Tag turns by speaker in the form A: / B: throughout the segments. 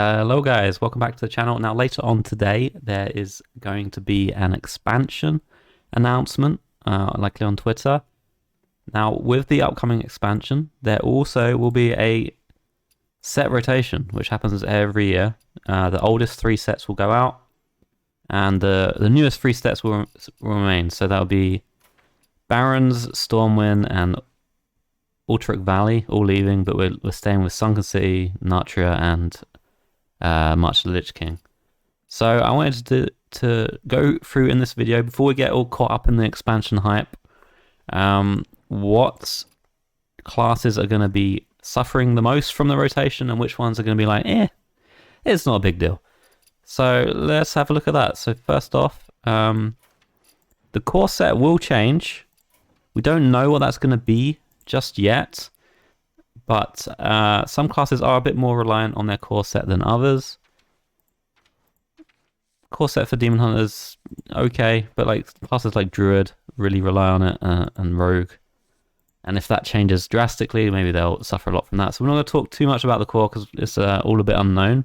A: Hello guys, welcome back to the channel. Now later on today there is going to be an expansion announcement, likely on Twitter. Now with the upcoming expansion there also will be a set rotation which happens every year. The oldest 3 sets will go out and the newest 3 sets will remain. So that'll be Barrens, Stormwind and Ultric Valley all leaving, but we're staying with Sunken City, Natria and March of the Lich King. So I wanted to go through in this video, before we get all caught up in the expansion hype, what classes are going to be suffering the most from the rotation and which ones are going to be like, it's not a big deal. So let's have a look at that. So first off, the core set will change. We don't know what that's going to be just yet, but some classes are a bit more reliant on their core set than others. Core set for Demon Hunters, okay, but like classes like Druid really rely on it, and Rogue. And if that changes drastically, maybe they'll suffer a lot from that. So we're not going to talk too much about the core because it's all a bit unknown.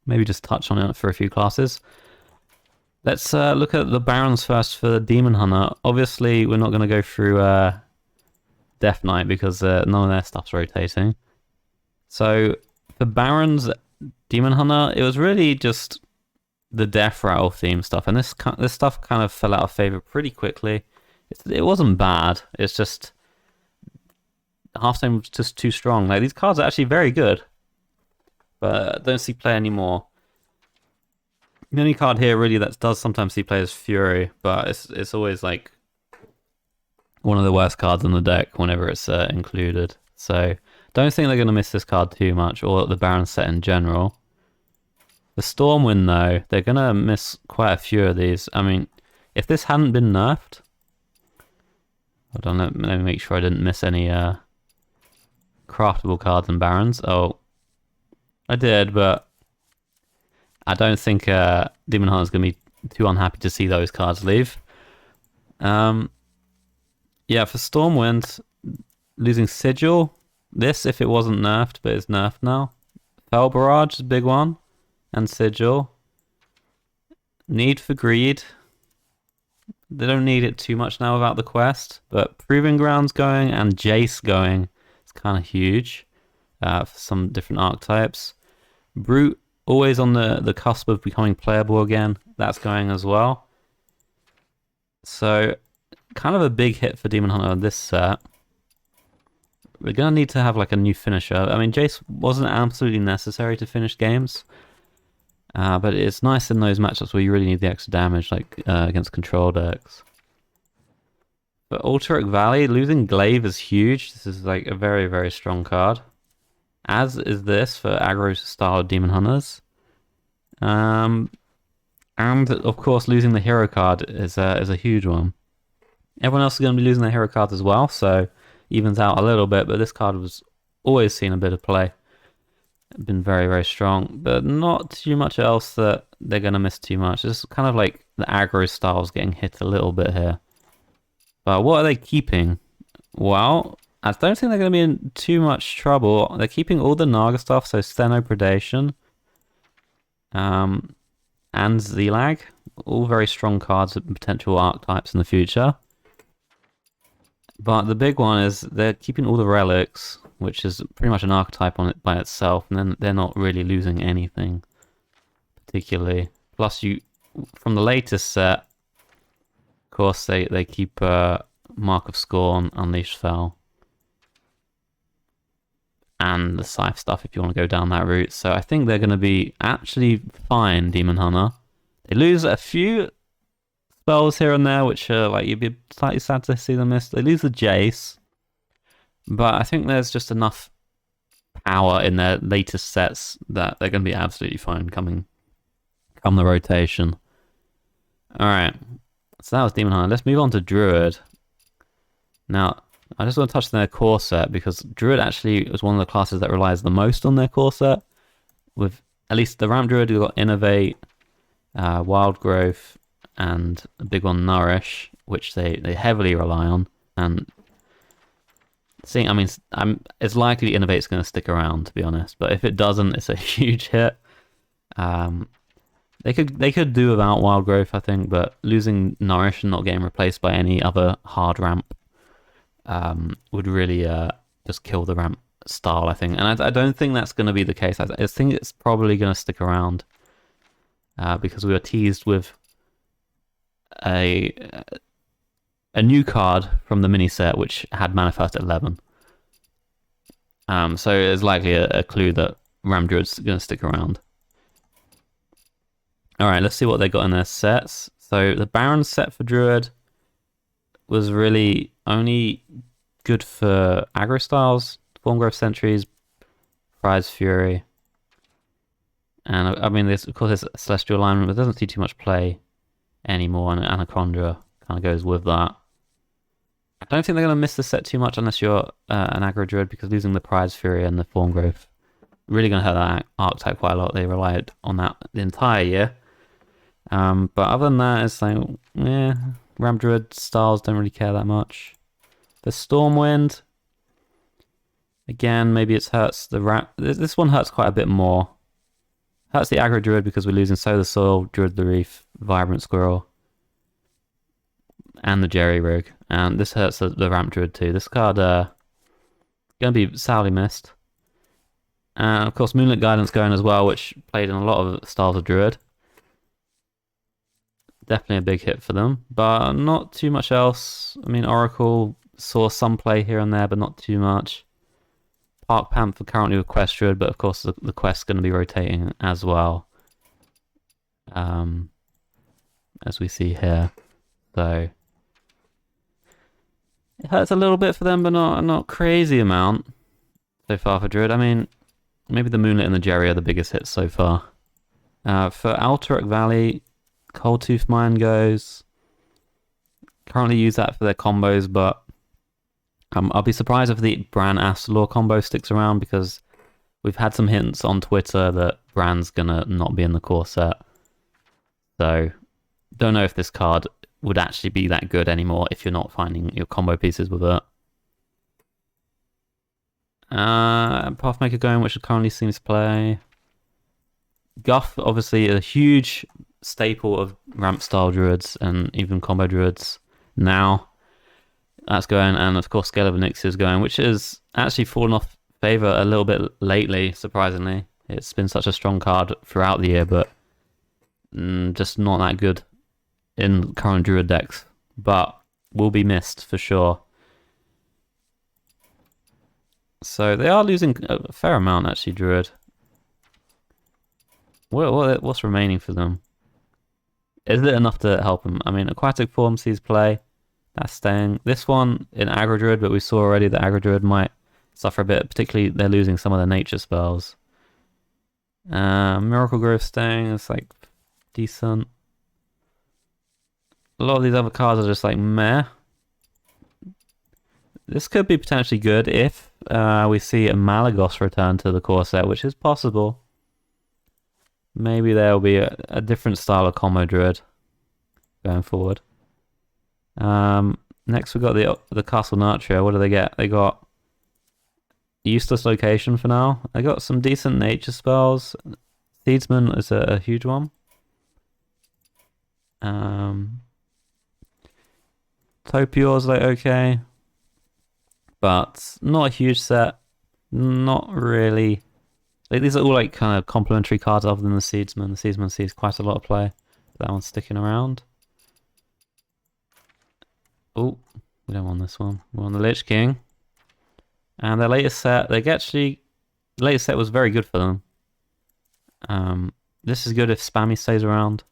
A: Maybe just touch on it for a few classes. Let's look at the Barons first for Demon Hunter. Obviously, we're not going to go through Death Knight because none of their stuff's rotating. So for Barons, Demon Hunter, it was really just the Death Rattle theme stuff, and this stuff kind of fell out of favor pretty quickly. It wasn't bad. It's just Hearthstone was just too strong. Like, these cards are actually very good, but I don't see play anymore. The only card here really that does sometimes see play is Fury, but it's always like one of the worst cards in the deck whenever it's included. So don't think they're going to miss this card too much, or the Baron set in general. The Stormwind though, they're going to miss quite a few of these. I mean, if this hadn't been nerfed... Hold on, let me make sure I didn't miss any craftable cards in Barons. Oh, I did, but I don't think Demon Hunter's going to be too unhappy to see those cards leave. Yeah, for Stormwind, losing Sigil, this if it wasn't nerfed, but it's nerfed now. Fell Barrage is a big one, and Sigil. Need for Greed. They don't need it too much now without the quest, but Proving Grounds going and Jace going is kind of huge for some different archetypes. Brute, always on the cusp of becoming playable again, that's going as well. So kind of a big hit for Demon Hunter on this set. We're going to need to have like a new finisher. I mean, Jace wasn't absolutely necessary to finish games, but it's nice in those matchups where you really need the extra damage, like against control decks. But Ultric Valley, losing Glaive is huge. This is like a very, very strong card. As is this for aggro style Demon Hunters. And of course, losing the hero card is a huge one. Everyone else is going to be losing their hero cards as well, so evens out a little bit, but this card was always seen a bit of play. Been very, very strong, but not too much else that they're going to miss too much. It's kind of like the aggro styles getting hit a little bit here. But what are they keeping? Well, I don't think they're going to be in too much trouble. They're keeping all the Naga stuff, so Steno Predation and Zelag. All very strong cards with potential archetypes in the future. But the big one is they're keeping all the relics, which is pretty much an archetype on it by itself, and then they're not really losing anything particularly. Plus, from the latest set, of course, they keep Mark of Scorn, Unleashed Fel, and the Scythe stuff if you want to go down that route. So I think they're going to be actually fine, Demon Hunter. They lose a few spells here and there, which are like, you'd be slightly sad to see them miss. They lose the Jace, but I think there's just enough power in their latest sets that they're going to be absolutely fine come the rotation. Alright, so that was Demon Hunter. Let's move on to Druid. Now, I just want to touch on their core set, because Druid actually is one of the classes that relies the most on their core set. With at least the Ramp Druid, we've got Innovate, Wild Growth, and a big one, Nourish, which they heavily rely on. And seeing, I mean, it's likely Innovate's going to stick around, to be honest. But if it doesn't, it's a huge hit. They could do without Wild Growth, I think, but losing Nourish and not getting replaced by any other hard ramp would really just kill the ramp style, I think. And I don't think that's going to be the case. I think it's probably going to stick around because we were teased with a new card from the mini set which had Manifest 11. So it's likely a clue that Ram Druid's going to stick around. Alright, let's see what they got in their sets. So the Baron set for Druid was really only good for aggro styles, Form Growth Sentries, Prize Fury. And I mean, of course, there's Celestial Alignment, but it doesn't see too much play anymore, and Anachondra kind of goes with that. I don't think they're going to miss the set too much unless you're an aggro Druid, because losing the Prize Fury and the Form Growth really going to hurt that archetype quite a lot. They relied on that the entire year. But other than that, it's like, yeah, Ram Druid styles don't really care that much. The Stormwind, again, maybe it hurts the Ram. This one hurts quite a bit more. Hurts the aggro Druid because we're losing Solar Soil, Druid the Reef, Vibrant Squirrel, and the Jerry Rig. And this hurts the Ramp Druid too. This card going to be sadly missed. And of course, Moonlit Guidance going as well, which played in a lot of styles of Druid. Definitely a big hit for them, but not too much else. I mean, Oracle saw some play here and there, but not too much. Park Panther currently with Quest Druid, but of course the quest's going to be rotating as well, as we see here. So it hurts a little bit for them, but not crazy amount so far for Druid. I mean, maybe the Moonlit and the Jerry are the biggest hits so far. For Alterac Valley, Cold Tooth Mine goes. Currently use that for their combos, but I'll be surprised if the Bran Astalor combo sticks around, because we've had some hints on Twitter that Bran's gonna not be in the core set. So don't know if this card would actually be that good anymore if you're not finding your combo pieces with it. Pathmaker going, which currently seems to play. Guff, obviously a huge staple of ramp style Druids and even combo Druids now. That's going, and of course Scale of Onyx is going, which has actually fallen off favor a little bit lately, surprisingly. It's been such a strong card throughout the year, but just not that good in current Druid decks, but will be missed for sure. So they are losing a fair amount actually, Druid. What's remaining for them? Is it enough to help them? I mean, Aquatic Form sees play. That's staying. This one in Aggro Druid, but we saw already that Aggro Druid might suffer a bit, particularly they're losing some of their nature spells. Miracle Growth staying, it's like decent. A lot of these other cards are just like meh. This could be potentially good if we see a Malagos return to the core set, which is possible. Maybe there will be a different style of combo Druid going forward. Next we've got the Castle Natria. What do they get? They got Useless Location for now. They got some decent nature spells. Seedsman is a huge one. Topior's like okay, but not a huge set. Not really. Like, these are all like kind of complementary cards other than the Seedsman. The Seedsman sees quite a lot of play. That one's sticking around. Oh, we don't want this one. We want the Lich King. And their latest set, the latest set was very good for them. This is good if Spammy stays around.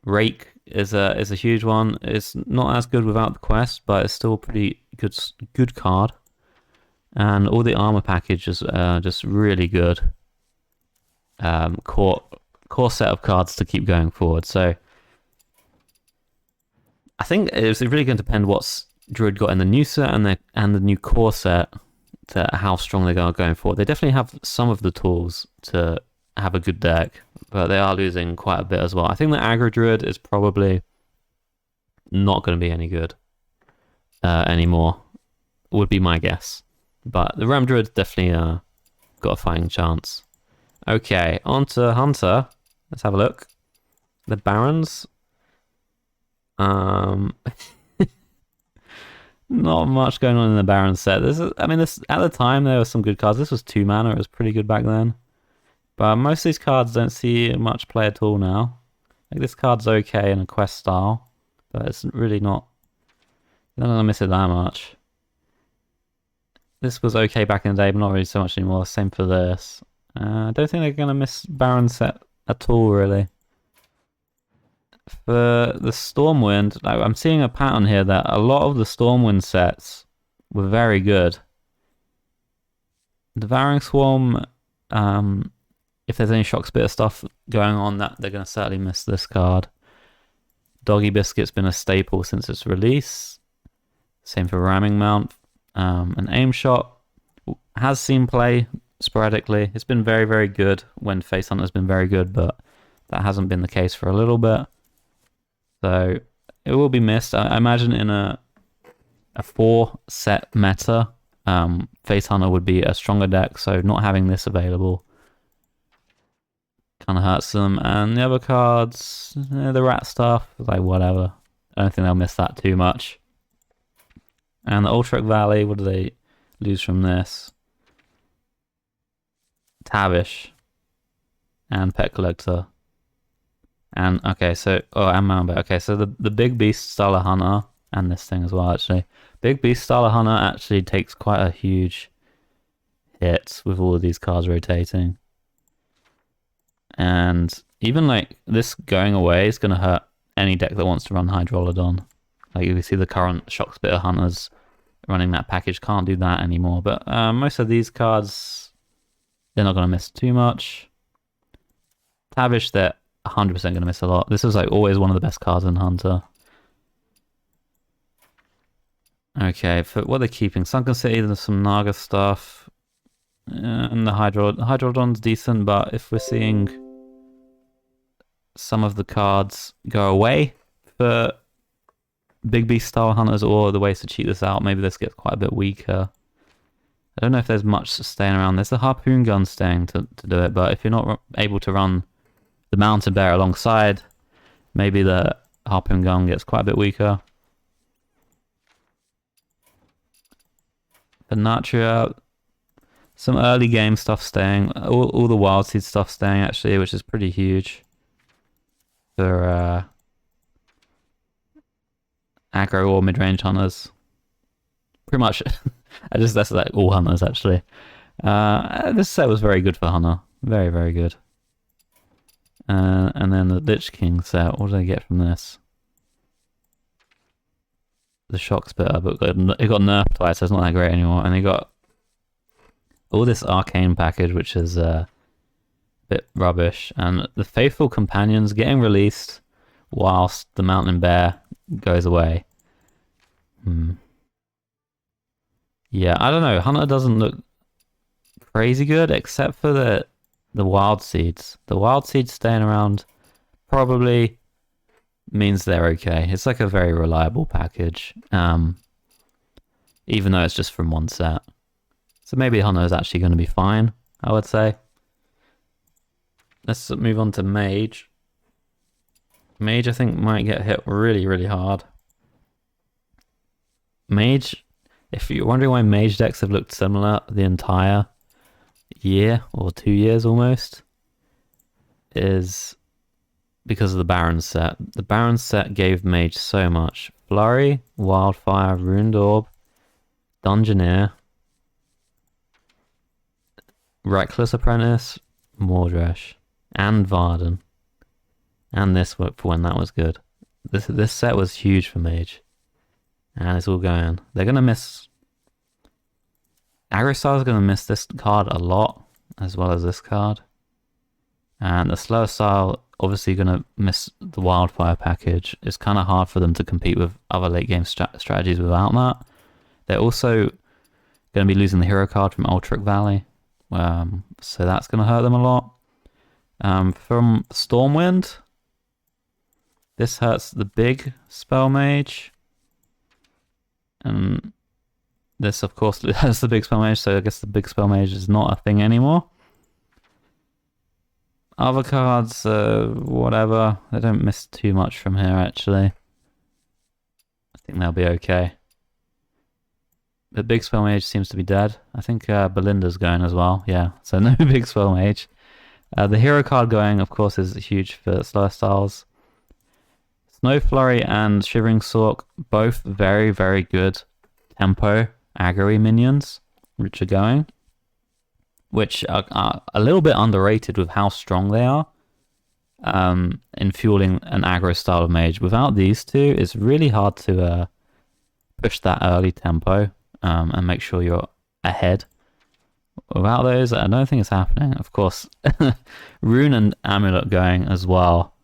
A: Rake is a huge one. It's not as good without the quest, but it's still a pretty good card. And all the armor package is just really good. Core set of cards to keep going forward. So I think it's really going to depend what's Druid got in the new set and the new core set to how strong they are going forward. They definitely have some of the tools to have a good deck, but they are losing quite a bit as well. I think the aggro Druid is probably not going to be any good anymore. would be my guess. But the Ram Druid definitely got a fighting chance. Okay, on to Hunter. Let's have a look. The Barons. Not much going on in the Baron set. This at the time there were some good cards. This was 2 mana. It was pretty good back then. But most of these cards don't see much play at all now. Like this card's okay in a quest style, but it's really not. You're not gonna miss it that much. This was okay back in the day, but not really so much anymore. Same for this. I don't think they're gonna miss Baron set at all, really. For the Stormwind, I'm seeing a pattern here that a lot of the Stormwind sets were very good. Devouring Swarm, if there's any Shock Spitter stuff going on, that they're going to certainly miss this card. Doggy Biscuit's been a staple since its release. Same for Ramming Mount. An Aim Shot has seen play sporadically. It's been very, very good when Face Hunter's been very good, but that hasn't been the case for a little bit. So it will be missed. I imagine in a 4-set meta, Face Hunter would be a stronger deck, so not having this available kind of hurts them. And the other cards, the rat stuff, like whatever. I don't think they'll miss that too much. And the Ultrek Valley, what do they lose from this? Tavish and Pet Collector. And okay, so and Mountain. Okay, so the Big Beast Starler Hunter and this thing as well. Actually, Big Beast Starler Hunter actually takes quite a huge hit with all of these cards rotating, and even like this going away is going to hurt any deck that wants to run Hydrolodon. Like you see the current Shock Spitter Hunters running that package can't do that anymore. But most of these cards, they're not going to miss too much. Tavish, they're 100% going to miss a lot. This is like always one of the best cards in Hunter. Okay, for what they're keeping, Sunken City, there's some Naga stuff. And the Hydrodon's decent, but if we're seeing some of the cards go away for Big Beast style Hunters or the ways to cheat this out, maybe this gets quite a bit weaker. I don't know if there's much staying around. There's the Harpoon Gun staying to do it, but if you're not able to run the Mountain Bear alongside, maybe the Harpoon Gun gets quite a bit weaker. For Natria, some early game stuff staying, all the Wild Seed stuff staying actually, which is pretty huge. For aggro or mid-range hunters. Pretty much, that's like all hunters actually. This set was very good for Hunter. Very, very good. And then the Lich King set, what did I get from this? The Shock Spitter, but it got nerfed twice, so it's not that great anymore. And they got all this Arcane package, which is a bit rubbish. And the Faithful Companions getting released whilst the Mountain Bear goes away. Yeah, I don't know. Hunter doesn't look crazy good, except for the Wild Seeds. The Wild Seeds staying around probably means they're okay. It's like a very reliable package, even though it's just from one set. So maybe Hunter is actually going to be fine, I would say. Let's move on to Mage. Mage, I think, might get hit really, really hard. Mage, if you're wondering why Mage decks have looked similar the entire year, or 2 years almost, is because of the Baron set. The Baron set gave Mage so much. Flurry, Wildfire, Ruined Orb, Dungeoneer, Reckless Apprentice, Mordresh, and Varden. And this worked for when that was good. This set was huge for Mage. And it's all going. They're going to miss... Aggro Style is going to miss this card a lot, as well as this card. And the Slower Style, obviously going to miss the Wildfire package. It's kind of hard for them to compete with other late game strategies without that. They're also going to be losing the hero card from Ultrek Valley. So that's going to hurt them a lot. From Stormwind, this hurts the big Spell Mage. And This, of course, has the big spell mage, so I guess the big spell mage is not a thing anymore. Other cards, whatever. They don't miss too much from here, actually. I think they'll be okay. The big spell mage seems to be dead. I think Belinda's going as well. Yeah, so no big spell mage. The hero card going, of course, is huge for slower styles. Snow Flurry and Shivering Sork, both very, very good tempo aggro minions, which are going. Which are a little bit underrated with how strong they are in fueling an aggro style of mage. Without these two, it's really hard to push that early tempo and make sure you're ahead. Without those, I don't think it's happening. Of course, Rune and Amulet going as well.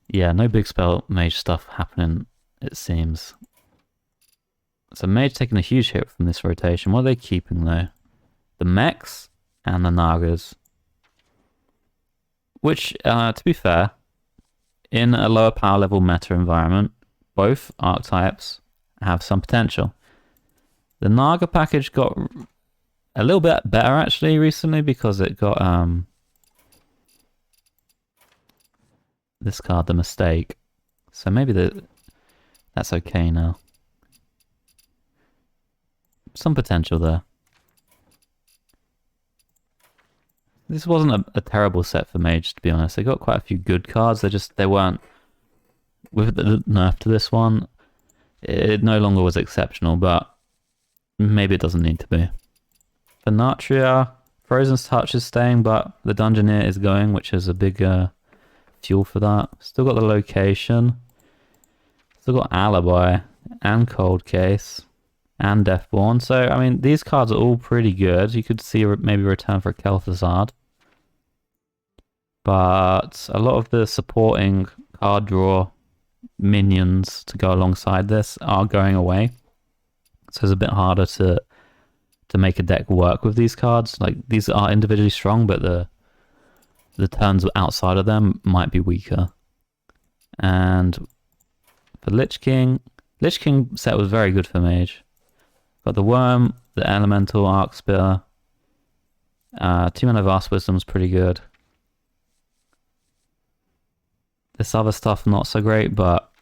A: Yeah, no big spell mage stuff happening, it seems. So Mage taking a huge hit from this rotation. What are they keeping though? The mechs and the Nagas. Which, to be fair, in a lower power level meta environment, both archetypes have some potential. The Naga package got a little bit better actually recently because it got this card, the Mistake. So maybe that's okay now. Some potential there. This wasn't a terrible set for Mage, to be honest. They got quite a few good cards. They weren't, with the nerf to this one, it no longer was exceptional, but maybe it doesn't need to be. For Natria, Frozen's Touch is staying, but the Dungeoneer is going, which is a big fuel for that. Still got the Location. Still got Alibi and Cold Case and Deathborn. So, I mean, these cards are all pretty good. You could see maybe Return for Kel'Thuzad. But a lot of the supporting card draw minions to go alongside this are going away. So it's a bit harder to make a deck work with these cards. Like, these are individually strong, but the turns outside of them might be weaker. And for Lich King set was very good for Mage. Got the Worm, the Elemental, Arc Spear. 2-mana Vast Wisdom's pretty good. This other stuff not so great, but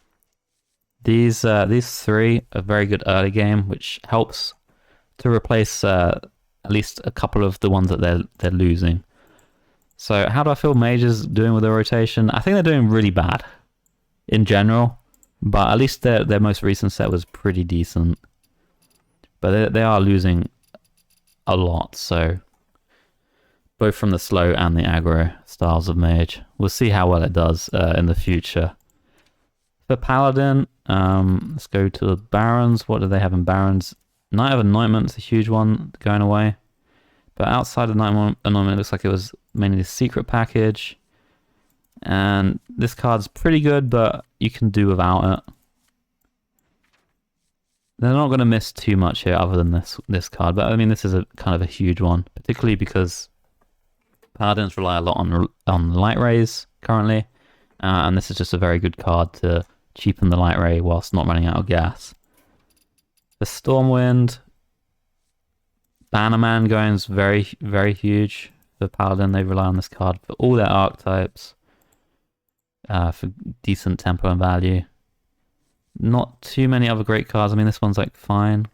A: these three are very good early game, which helps to replace at least a couple of the ones that they're losing. So how do I feel Mage is doing with the rotation? I think they're doing really bad in general, but at least their most recent set was pretty decent. But they are losing a lot, so both from the slow and the aggro styles of Mage. We'll see how well it does in the future. For Paladin, let's go to the Barons. What do they have in Barons? Night of Anointment's a huge one going away. But outside of Night of Anointment, it looks like it was mainly the secret package. And this card's pretty good, but you can do without it. They're not going to miss too much here other than this card. But I mean, this is a kind of a huge one, particularly because Paladins rely a lot on light rays currently, and this is just a very good card to cheapen the light ray whilst not running out of gas. The Stormwind, Bannerman going is very, very huge for Paladin. They rely on this card for all their archetypes, for decent tempo and value. Not too many other great cards. I mean, this one's like fine,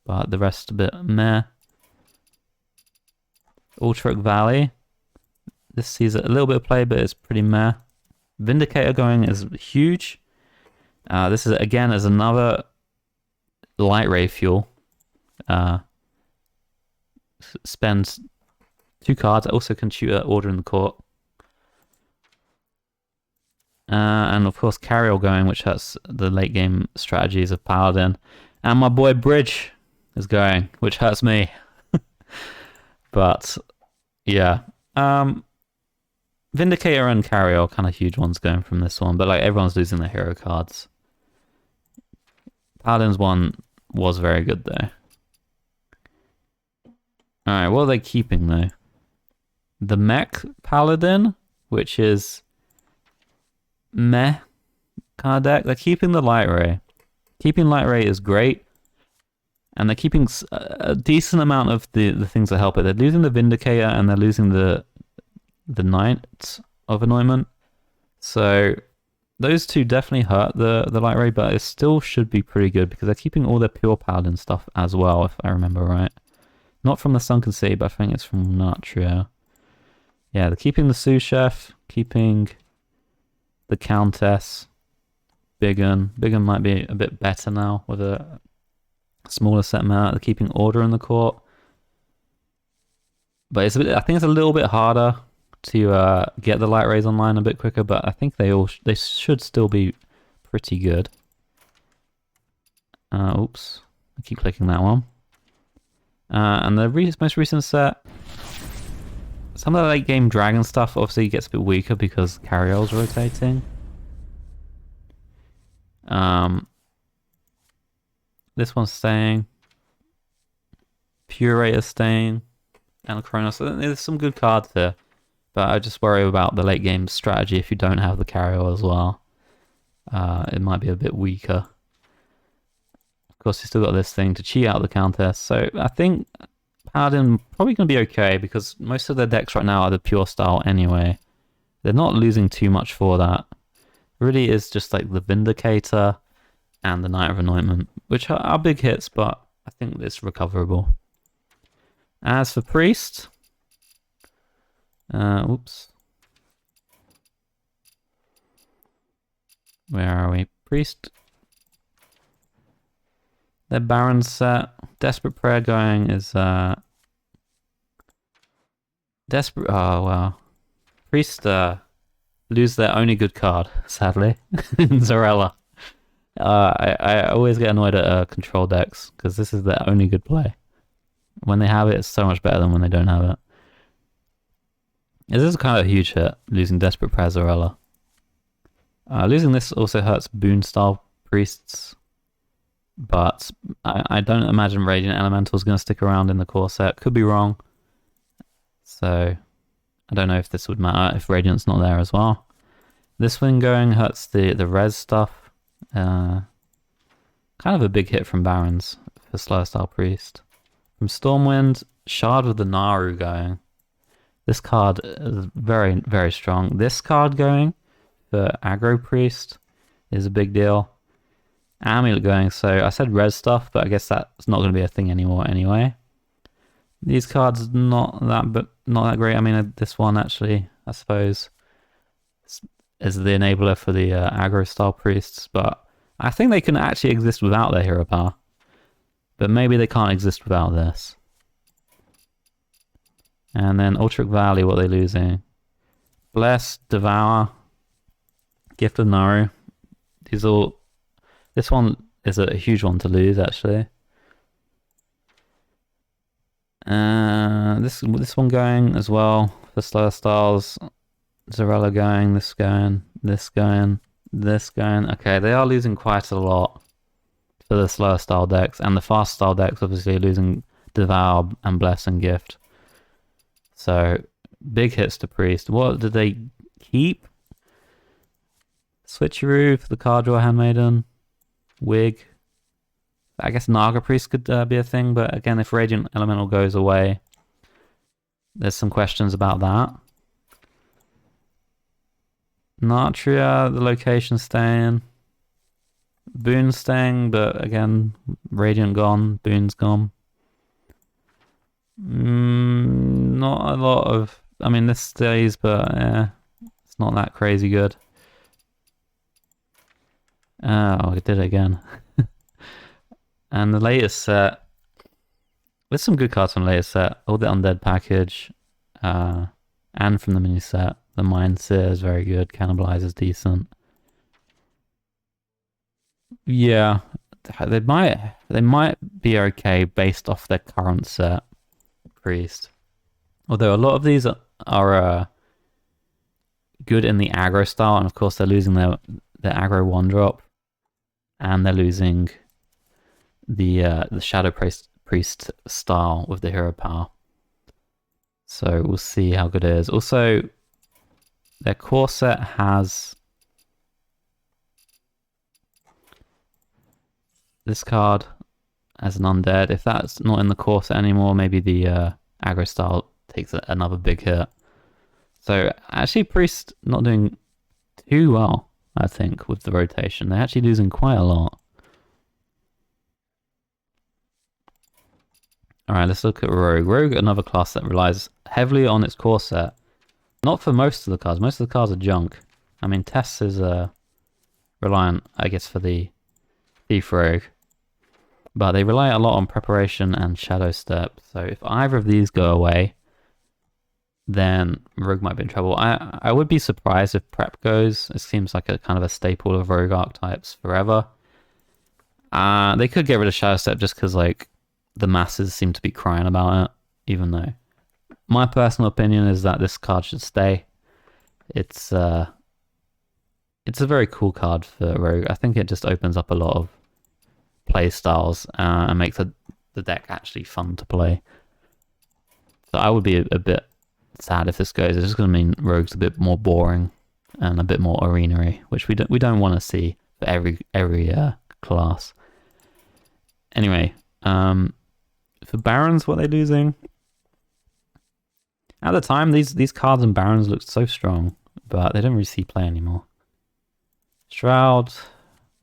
A: but the rest a bit meh. Ultric Valley. This sees a little bit of play, but it's pretty meh. Vindicator going is huge. This is again as another light ray fuel. Spends 2 cards. Also can shoot an Order in the Court. And of course Carriol going, which hurts the late game strategies of Paladin. And my boy Bridge is going, which hurts me. But yeah. Vindicator and Carriol kind of huge ones going from this one, but like everyone's losing their hero cards. Paladin's one was very good though. Alright, what are they keeping though? The Mech Paladin, which is meh kind of deck. They're keeping the Light Ray. Keeping Light Ray is great, And they're keeping a decent amount of the things that help it. They're losing the Vindicator and they're losing the Knight of Anointment. So those two definitely hurt the light ray, but it still should be pretty good because they're keeping all their pure Paladin stuff as well, if I remember right. Not from the Sunken Sea, but I think it's from Natria. Yeah, they're keeping the sous chef, keeping the Countess, Biggin. Biggin might be a bit better now with a smaller set amount. They're keeping order in the court. But it's I think it's a little bit harder to get the light rays online a bit quicker, but I think they should still be pretty good. Oops, I keep clicking that one. And the most recent set, some of the late game dragon stuff obviously gets a bit weaker because Cariol's rotating. This one's staying. Purate is staying. And Kronos. There's some good cards here. But I just worry about the late game strategy if you don't have the Cariol as well. It might be a bit weaker. Of course, you still got this thing to cheat out the Countess. So I think Paladin probably going to be okay because most of their decks right now are the pure style anyway. They're not losing too much for that. It really is just like the Vindicator and the Knight of Anointment, which are big hits, but I think it's recoverable. As for Priest, oops. Where are we? Priest. Their Baron set. Desperate Prayer going is Desperate. Oh wow. Priest lose their only good card, sadly. Zarella. I always get annoyed at control decks because this is their only good play. When they have it, it's so much better than when they don't have it. This is kind of a huge hit, losing Desperate Prayer Zarella. Losing this also hurts Boon style priests, but I don't imagine Radiant Elemental is going to stick around in the core set. Could be wrong. So I don't know if this would matter if Radiant's not there as well. This one going hurts the res stuff. Kind of a big hit from Barons for slow style priest. From Stormwind, Shard with the Naru going. This card is very, very strong. This card going for aggro priest is a big deal. Amulet going, so I said res stuff, but I guess that's not going to be a thing anymore anyway. These cards not that great. I mean, this one actually, I suppose, is the enabler for the aggro style priests, but I think they can actually exist without their hero power. But maybe they can't exist without this. And then Ultric Valley, what are they losing? Bless, Devour, Gift of Naru. These all. This one is a huge one to lose, actually. This one going as well for slower styles. Zarella going, this going, this going, this going. Okay, they are losing quite a lot for the slower style decks, and the fast style decks obviously losing Devour and Bless and Gift. So big hits to Priest. What did they keep? Switcheroo for the card draw Handmaiden. Wig. I guess Naga Priest could be a thing, but again, if Radiant Elemental goes away, there's some questions about that. Natria, the location staying. Boon staying, but again, Radiant gone, Boon's gone. Not a lot of... I mean, this stays, but it's not that crazy good. Oh, I did it again. And the latest set... There's some good cards from the latest set. All the Undead package. And from the mini set. The Mind Seer is very good. Cannibalize is decent. Yeah, they might be okay based off their current set, Priest. Although a lot of these are good in the aggro style, and of course they're losing their aggro 1-drop, and they're losing the Shadow Priest style with the hero power. So we'll see how good it is. Also, their core set has this card, as an undead. If that's not in the core set anymore, maybe the aggro style takes another big hit. So actually Priest not doing too well, I think, with the rotation. They're actually losing quite a lot. Alright, let's look at Rogue. Rogue, another class that relies heavily on its core set. Not for most of the cards. Most of the cards are junk. I mean, Tess is reliant, I guess, for the Thief Rogue. But they rely a lot on preparation and Shadow Step. So if either of these go away, then Rogue might be in trouble. I would be surprised if Prep goes. It seems like a kind of a staple of Rogue archetypes forever. They could get rid of Shadow Step just because, like, the masses seem to be crying about it, even though my personal opinion is that this card should stay. It's a very cool card for Rogue. I think it just opens up a lot of play styles and makes the deck actually fun to play. So I would be a bit sad if this goes. It's just going to mean Rogue's a bit more boring and a bit more arena-y, which we don't want to see for every class. Anyway, for Barons, what they're losing. At the time, these cards and Barons looked so strong, but they don't really see play anymore. Shroud,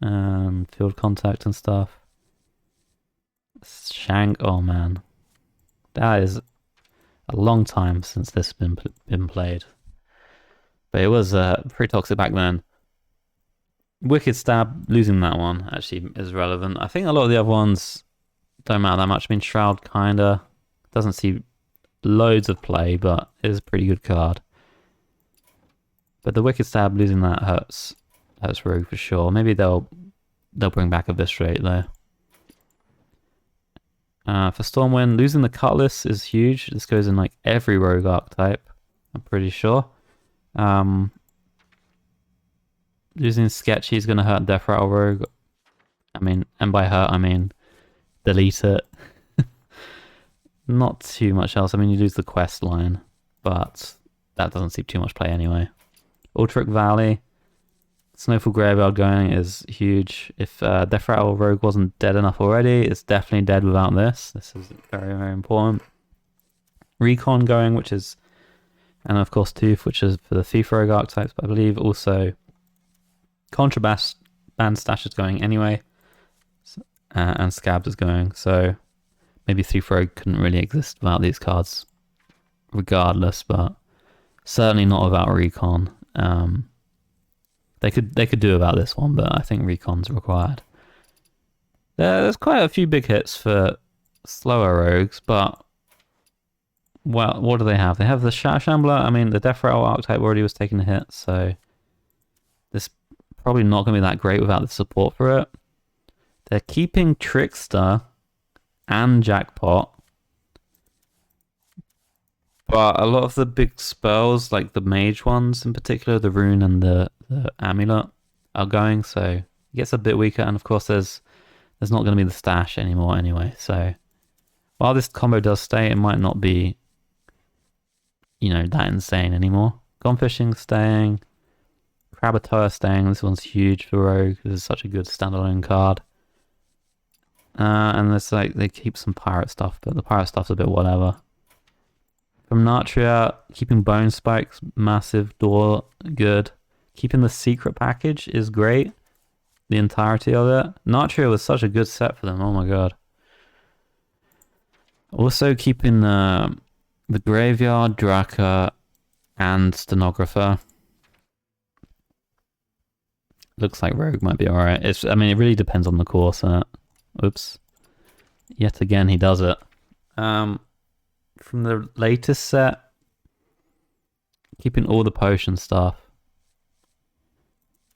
A: field contact and stuff. Shank, oh man, that is a long time since this has been played. But it was pretty toxic back then. Wicked Stab, losing that one actually is relevant. I think a lot of the other ones don't matter that much. I mean, Shroud kinda doesn't see loads of play, but it is a pretty good card. But the Wicked Stab, losing that hurts Rogue for sure. Maybe they'll bring back Eviscerate though. For Stormwind, losing the Cutlass is huge. This goes in like every Rogue archetype, I'm pretty sure. Losing Sketchy is going to hurt Death Rattle Rogue. I mean, and by hurt, I mean delete it. Not too much else. I mean, you lose the quest line, but that doesn't see too much play anyway. Ultric Valley. Snowfall Graveyard going is huge. If Death Rattle Rogue wasn't dead enough already, it's definitely dead without this. This is very, very important. Recon going, which is... And of course Tooth, which is for the Thief Rogue archetypes, but I believe also Contraband Stash is going anyway. And Scabs is going, so maybe Thief Rogue couldn't really exist without these cards regardless, but certainly not without Recon. They could do without this one, but I think Recon's required. There's quite a few big hits for slower rogues, but well, what do they have? They have the Shambler. I mean, the Death Rattle archetype already was taking a hit, so this probably not going to be that great without the support for it. They're keeping Trickster and Jackpot, but a lot of the big spells, like the Mage ones in particular, the Rune and the Amulet, are going, so it gets a bit weaker. And of course, there's not going to be the stash anymore anyway. So while this combo does stay, it might not be, you know, that insane anymore. Gone Fishing staying, Krabatoa staying. This one's huge for Rogue. This is such a good standalone card. And there's like, they keep some pirate stuff, but the pirate stuff's a bit whatever. From Natria, keeping Bone Spikes, massive door, good. Keeping the secret package is great. The entirety of it. Natria was such a good set for them, oh my god. Also keeping the Graveyard, Draka, and Stenographer. Looks like Rogue might be alright. I mean, it really depends on the core set. Oops. Yet again, he does it. From the latest set, keeping all the potion stuff.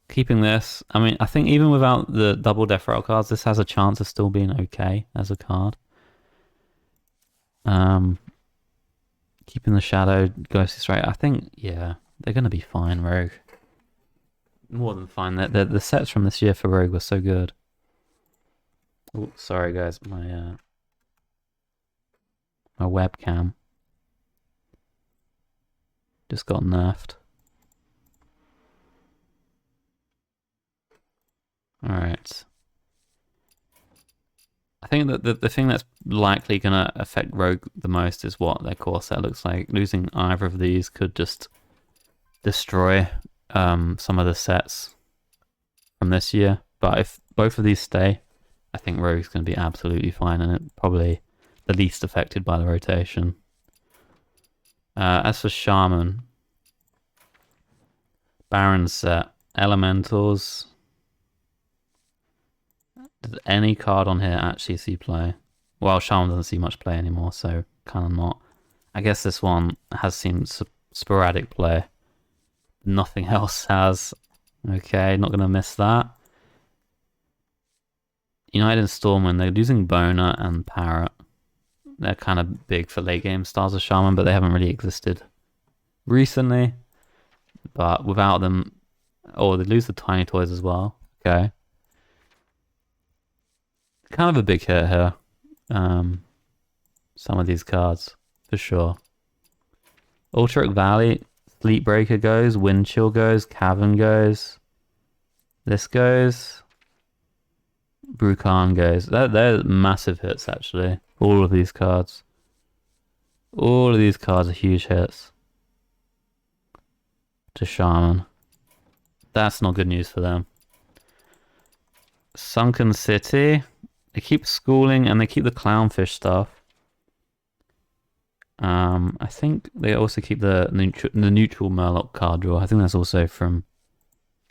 A: Keeping this. I mean, I think even without the double Death Rattle cards, this has a chance of still being okay as a card. Keeping the Shadow, Ghostly Strike. I think, yeah, they're going to be fine, Rogue. More than fine. The sets from this year for Rogue were so good. Oh, sorry guys, my webcam just got nerfed. Alright. I think that the thing that's likely going to affect Rogue the most is what their core set looks like. Losing either of these could just destroy some of the sets from this year. But if both of these stay, I think Rogue's going to be absolutely fine, and it probably the least affected by the rotation. As for Shaman, Baron set, Elementals. Does any card on here actually see play? Well, Shaman doesn't see much play anymore, so kind of not. I guess this one has seen sporadic play. Nothing else has. Okay, not going to miss that. United and Stormwind, they're losing Boner and Parrot. They're kind of big for late game styles of Shaman, but they haven't really existed recently. But without them... Oh, they lose the Tiny Toys as well. Okay. Kind of a big hit here. Some of these cards, for sure. Ultric Valley, Sleepbreaker goes, Windchill goes, Cavern goes. This goes. Brukan goes. They're massive hits, actually. All of these cards. All of these cards are huge hits. To Shaman. That's not good news for them. Sunken City. They keep schooling and they keep the clownfish stuff. I think they also keep the neutral Murloc card draw. I think that's also from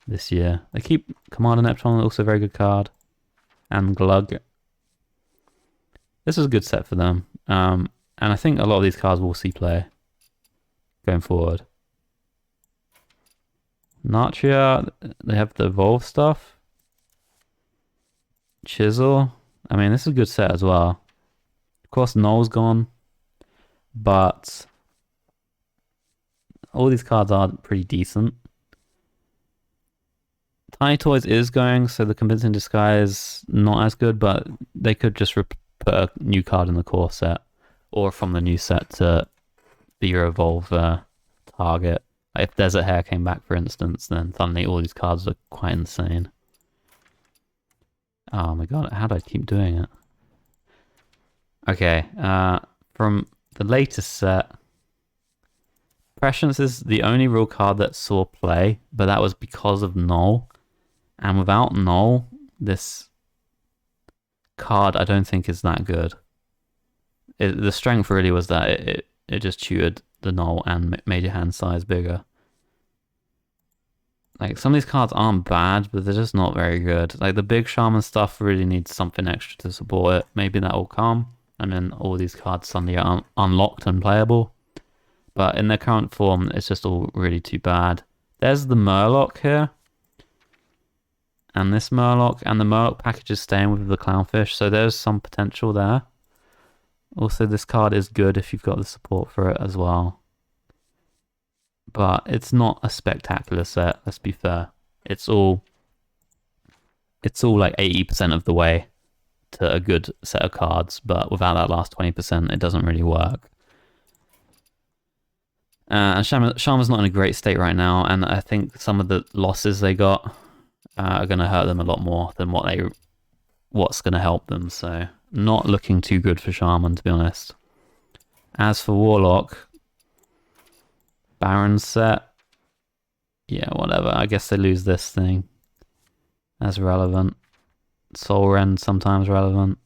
A: this year. They keep Commander Neptune, also a very good card. And Glug. This is a good set for them. And I think a lot of these cards will see play going forward. Natria, they have the Evolve stuff. Chisel. I mean, this is a good set as well. Of course, Null's gone. But all these cards are pretty decent. Tiny Toys is going, so the Convincing Disguise not as good, but they could just put a new card in the core set, or from the new set to be your Evolve target. If Desert Hair came back, for instance, then suddenly all these cards are quite insane. Oh my god, how do I keep doing it? Okay, from the latest set, Prescience is the only real card that saw play, but that was because of Null. And without Null, this card I don't think is that good. The strength really was that it just tutored the Null and made your hand size bigger. Like, some of these cards aren't bad, but they're just not very good. Like, the big Shaman stuff really needs something extra to support it. Maybe that will come, and then all these cards suddenly are unlocked and playable. But in their current form, it's just all really too bad. There's the Murloc here. And this Murloc, and the Murloc package is staying with the Clownfish, so there's some potential there. Also, this card is good if you've got the support for it as well. But it's not a spectacular set, let's be fair. It's all like 80% of the way to a good set of cards, but without that last 20%, it doesn't really work. And Shaman's not in a great state right now, and I think some of the losses they got are going to hurt them a lot more than what's going to help them. So, not looking too good for Shaman, to be honest. As for Warlock, Baron set. Yeah, whatever. I guess they lose this thing. That's relevant. Soul Rend, sometimes relevant.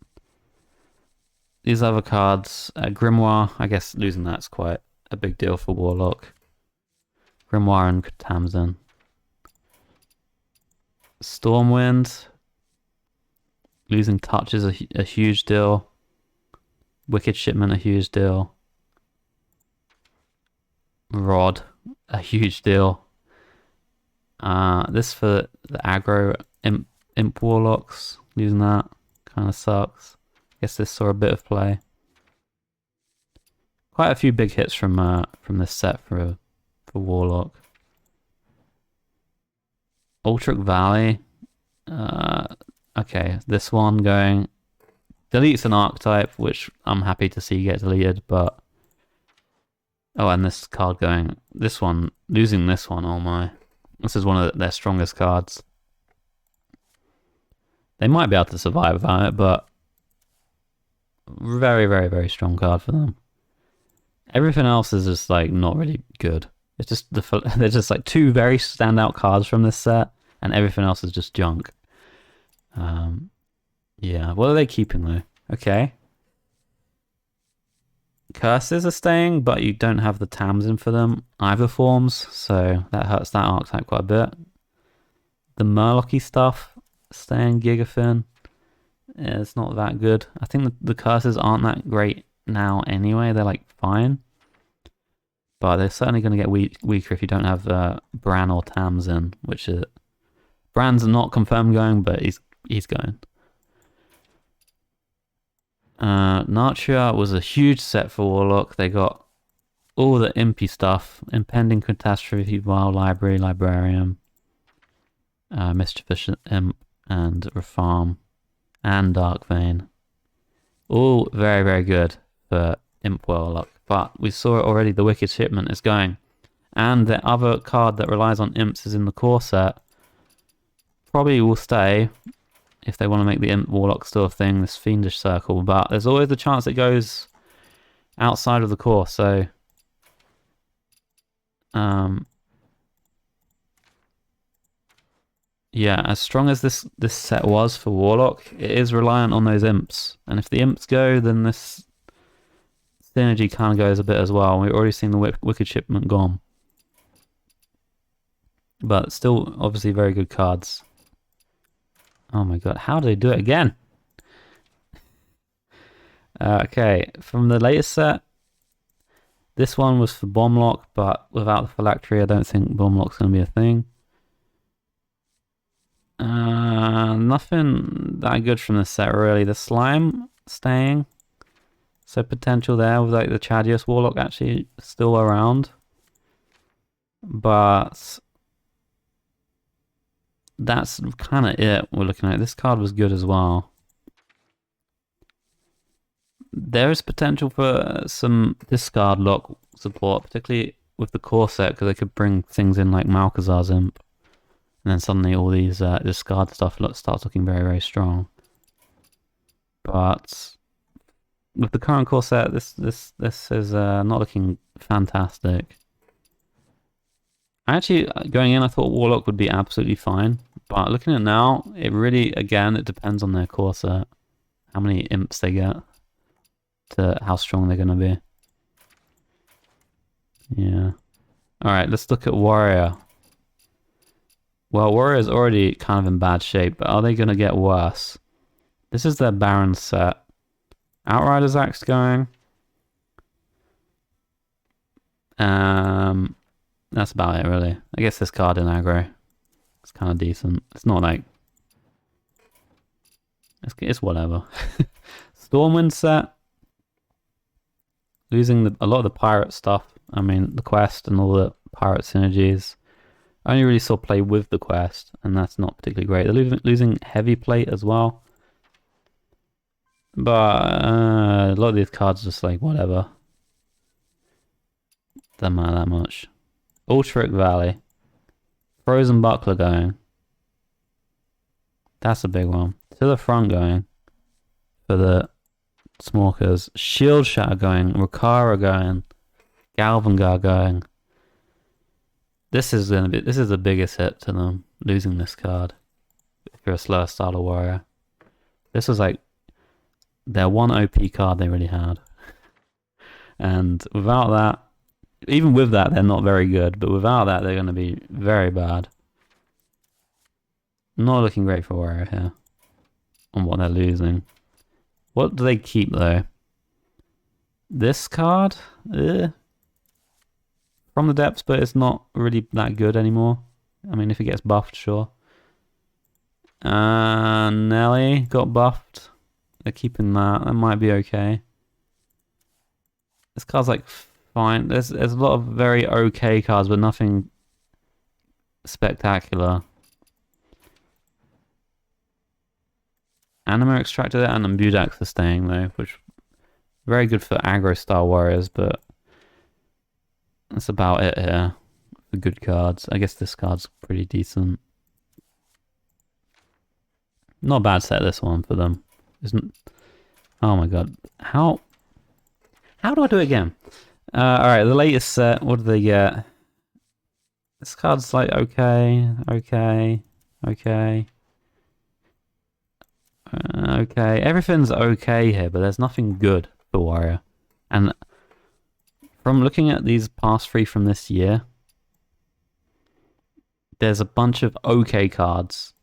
A: These other cards, Grimoire, I guess losing that's quite a big deal for Warlock. Grimoire and Tamsin. Stormwind. Losing Touch is a huge deal. Wicked Shipment, a huge deal. Rod, a huge deal. This for the aggro imp Warlocks. Losing that kind of sucks. Guess this saw a bit of play. Quite a few big hits from this set for Warlock. Ultric Valley. Okay, this one going... Deletes an archetype, which I'm happy to see get deleted, but... Oh, and this card going... This one, losing this one, oh my. This is one of their strongest cards. They might be able to survive without it, but Very, very, very strong card for them. Everything else is just like not really good. It's just there's just like two very standout cards from this set, and everything else is just junk. Yeah, what are they keeping though? Okay. Curses are staying, but you don't have the TAMs in for them either forms, so that hurts that archetype quite a bit. The Murlocky stuff staying Gigafin. Yeah, it's not that good. I think the curses aren't that great now anyway. They're like fine. But they're certainly going to get weaker if you don't have Bran or Tams in, which is... Bran's not confirmed going, but he's going. Natria was a huge set for Warlock. They got all the impy stuff. Impending Catastrophe, Wild Library, Librarian, Mischievous Imp, and Reform, and Dark Vein. All very, very good for Imp Warlock. But we saw it already, the Wicked Shipment is going. And the other card that relies on imps is in the core set. Probably will stay if they want to make the Imp Warlock still a thing, this Fiendish Circle. But there's always the chance it goes outside of the core, so... yeah, as strong as this set was for Warlock, it is reliant on those imps. And if the imps go, then this synergy kind of goes a bit as well. We've already seen the Wicked Shipment gone. But still, obviously, very good cards. Oh my god, how did they do it again? Okay, from the latest set, this one was for Bomb Lock, but without the Phylactery, I don't think Bomb Lock's going to be a thing. Nothing that good from this set, really. The Slime staying. So potential there with like the Chadius Warlock actually still around. But that's kind of it we're looking at. This card was good as well. There is potential for some discard lock support, particularly with the core set, because they could bring things in like Malkazar's Imp. And then suddenly all these discard stuff starts looking very, very strong. But with the current core set, this is not looking fantastic. Actually, going in, I thought Warlock would be absolutely fine. But looking at it now, it really, again, it depends on their core set. How many imps they get to how strong they're going to be. Yeah. Alright, let's look at Warrior. Well, Warrior's already kind of in bad shape, but are they going to get worse? This is their Baron set. Outrider's Axe going. That's about it, really. I guess this card in aggro. It's kind of decent. It's not like... It's whatever. Stormwind set. Losing a lot of the pirate stuff. I mean, the quest and all the pirate synergies. I only really saw play with the quest, and that's not particularly great. They're losing heavy plate as well. But a lot of these cards are just like, whatever. Doesn't matter that much. Ultric Valley. Frozen Buckler going. That's a big one. To the front going. For the Smorkers. Shield Shatter going. Rukara going. Galvangar going. This is the biggest hit to them, losing this card. If you're a slower style of warrior. This was like their one OP card they really had. And without that, even with that, they're not very good, but without that, they're going to be very bad. Not looking great for warrior here. On what they're losing. What do they keep though? This card? From the depths, but it's not really that good anymore. I mean, if it gets buffed, sure. Nelly got buffed. They're keeping that. That might be okay. This card's like fine. There's a lot of very okay cards, but nothing spectacular. Anima Extractor and Budax are staying though, which very good for aggro style warriors, but that's about it here. The good cards. I guess this card's pretty decent. Not a bad set, this one, for them. Oh my god. How do I do it again? Alright, the latest set, what do they get? This card's like okay. Okay. Everything's okay here, but there's nothing good for Warrior. And from looking at these past 3 from this year, there's a bunch of okay cards,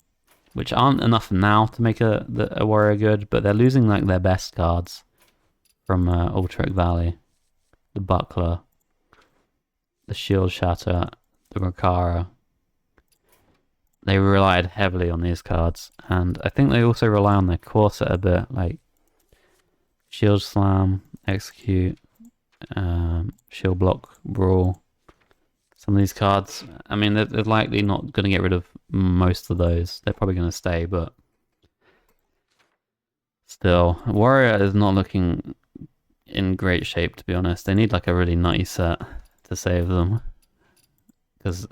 A: which aren't enough now to make a Warrior good, but they're losing like their best cards from Ultrek Valley. The Buckler, the Shield Shatter, the Rakara. They relied heavily on these cards, and I think they also rely on their core set a bit, like Shield Slam, Execute, Shield Block, Brawl. Some of these cards, I mean, they're likely not going to get rid of most of those. They're probably going to stay, but still, Warrior is not looking in great shape, to be honest. They need like a really nutty set to save them, because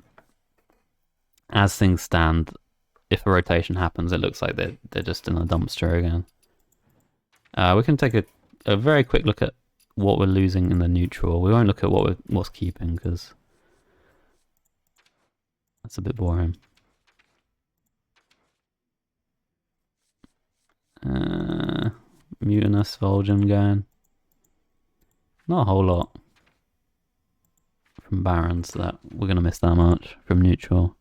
A: as things stand, if a rotation happens, it looks like they're just in a dumpster again. We can take a very quick look at what we're losing in the neutral. We won't look at what's keeping, because that's a bit boring. Mutinous Vol'jin going. Not a whole lot from Barons that we're going to miss that much from neutral.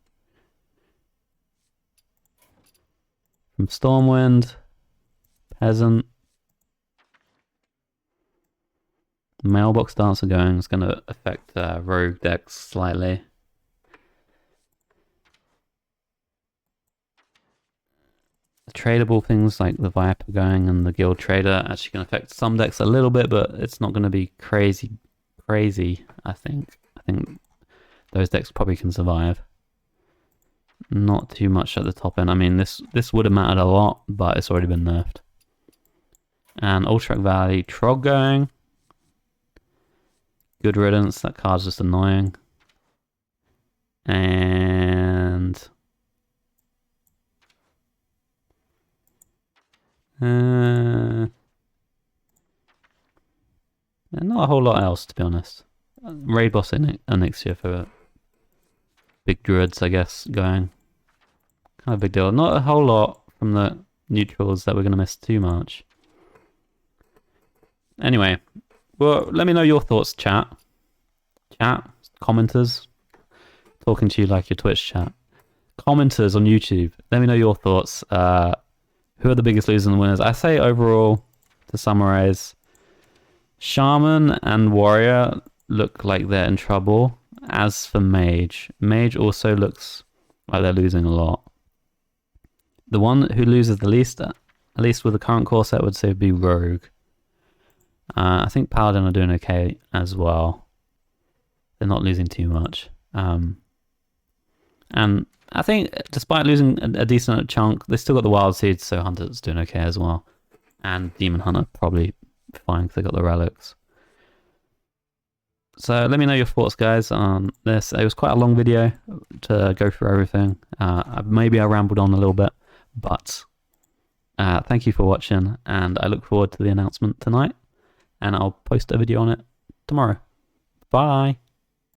A: From Stormwind, Peasant, Mailbox Dancer going is going to affect Rogue decks slightly. The tradable things like the Viper going and the Guild Trader actually can affect some decks a little bit, but it's not going to be crazy, I think. I think those decks probably can survive. Not too much at the top end. I mean, this would have mattered a lot, but it's already been nerfed. And Ultrek Valley, Trog going. Good riddance, that card's just annoying. And not a whole lot else, to be honest. Raid boss next year for big druids, I guess, going. Kind of a big deal. Not a whole lot from the neutrals that we're going to miss too much. Anyway, well, let me know your thoughts, chat. Commenters. Talking to you like your Twitch chat. Commenters on YouTube, let me know your thoughts. Who are the biggest losers and winners? I say overall, to summarize, Shaman and Warrior look like they're in trouble. As for Mage also looks like they're losing a lot. The one who loses the least, at least with the current core set, would say would be Rogue. I think Paladin are doing okay as well. They're not losing too much. And I think despite losing a decent chunk, they still got the Wild Seeds, so Hunter's doing okay as well. And Demon Hunter probably fine because they got the relics. So let me know your thoughts, guys, on this. It was quite a long video to go through everything. Maybe I rambled on a little bit, but thank you for watching, and I look forward to the announcement tonight, and I'll post a video on it tomorrow. Bye!